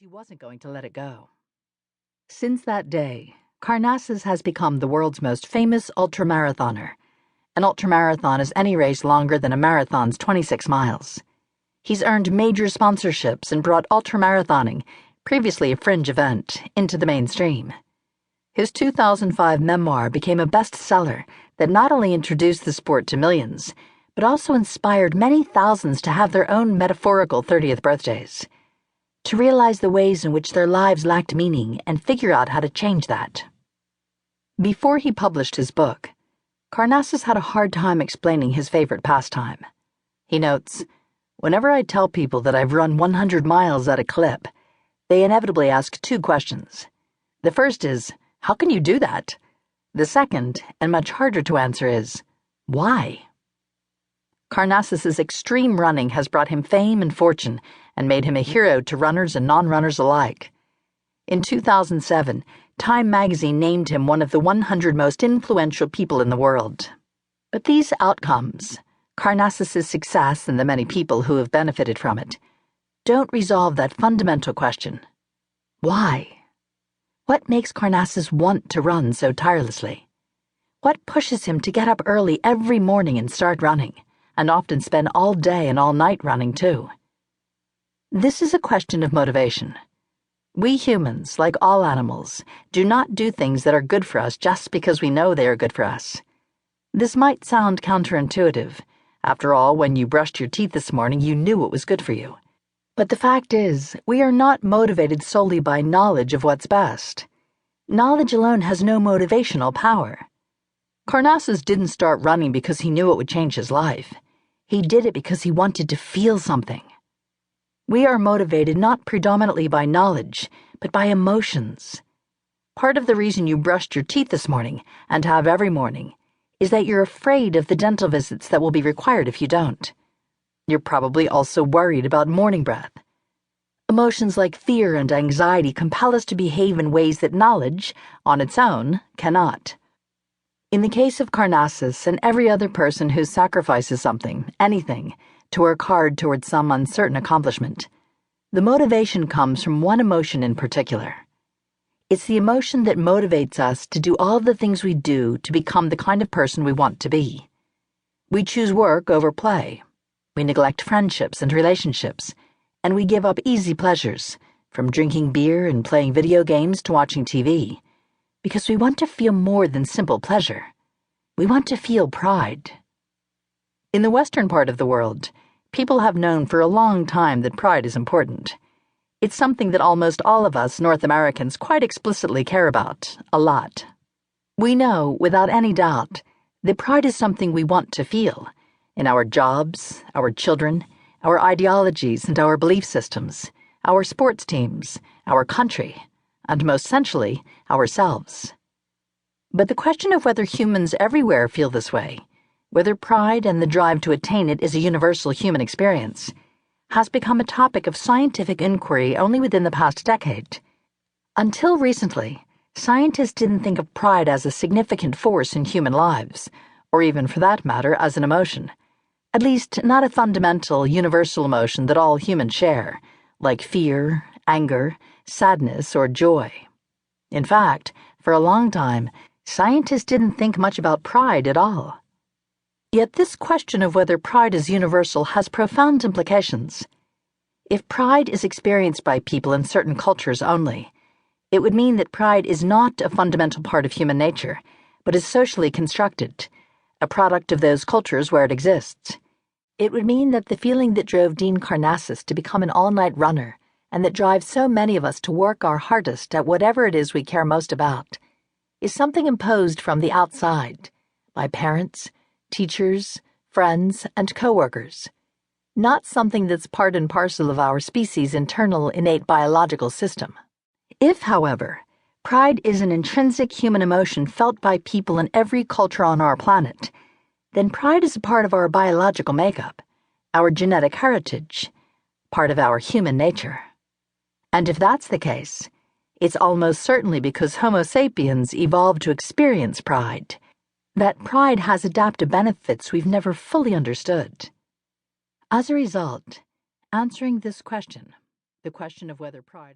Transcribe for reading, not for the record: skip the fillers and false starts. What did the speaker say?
he wasn't going to let it go. Since that day, Karnassus has become the world's most famous ultramarathoner. An ultramarathon is any race longer than a marathon's 26 miles. He's earned major sponsorships and brought ultramarathoning, previously a fringe event, into the mainstream. His 2005 memoir became a bestseller that not only introduced the sport to millions, but also inspired many thousands to have their own metaphorical 30th birthdays, to realize the ways in which their lives lacked meaning and figure out how to change that. Before he published his book, Karnassus had a hard time explaining his favorite pastime. He notes, "Whenever I tell people that I've run 100 miles at a clip, they inevitably ask two questions. The first is, how can you do that? The second, and much harder to answer, is, why?" Karnassus's extreme running has brought him fame and fortune and made him a hero to runners and non-runners alike. In 2007, Time magazine named him one of the 100 most influential people in the world. But these outcomes, Karnassus's success and the many people who have benefited from it, don't resolve that fundamental question. Why? What makes Karnassus want to run so tirelessly? What pushes him to get up early every morning and start running, and often spend all day and all night running too? This is a question of motivation. We humans, like all animals, do not do things that are good for us just because we know they are good for us. This might sound counterintuitive. After all, when you brushed your teeth this morning, you knew it was good for you. But the fact is, we are not motivated solely by knowledge of what's best. Knowledge alone has no motivational power. Karnassus didn't start running because he knew it would change his life. He did it because he wanted to feel something. We are motivated not predominantly by knowledge, but by emotions. Part of the reason you brushed your teeth this morning, and have every morning, is that you're afraid of the dental visits that will be required if you don't. You're probably also worried about morning breath. Emotions like fear and anxiety compel us to behave in ways that knowledge, on its own, cannot. In the case of Karnassus and every other person who sacrifices something, anything, to work hard towards some uncertain accomplishment, the motivation comes from one emotion in particular. It's the emotion that motivates us to do all the things we do to become the kind of person we want to be. We choose work over play. We neglect friendships and relationships, and we give up easy pleasures, from drinking beer and playing video games to watching TV, because we want to feel more than simple pleasure. We want to feel pride. In the Western part of the world, people have known for a long time that pride is important. It's something that almost all of us North Americans quite explicitly care about, a lot. We know, without any doubt, that pride is something we want to feel in our jobs, our children, our ideologies and our belief systems, our sports teams, our country, and most essentially, ourselves. But the question of whether humans everywhere feel this way, whether pride and the drive to attain it is a universal human experience, has become a topic of scientific inquiry only within the past decade. Until recently, scientists didn't think of pride as a significant force in human lives, or even for that matter as an emotion, at least not a fundamental, universal emotion that all humans share, like fear, anger, sadness, or joy. In fact, for a long time, scientists didn't think much about pride at all. Yet this question of whether pride is universal has profound implications. If pride is experienced by people in certain cultures only, it would mean that pride is not a fundamental part of human nature, but is socially constructed, a product of those cultures where it exists. It would mean that the feeling that drove Dean Karnassus to become an all-night runner, and that drives so many of us to work our hardest at whatever it is we care most about, is something imposed from the outside, by parents, teachers, friends, and coworkers, not something that's part and parcel of our species' internal innate biological system. If, however, pride is an intrinsic human emotion felt by people in every culture on our planet, then pride is a part of our biological makeup, our genetic heritage, part of our human nature. And if that's the case, it's almost certainly because Homo sapiens evolved to experience pride, that pride has adaptive benefits we've never fully understood. As a result, answering this question, the question of whether pride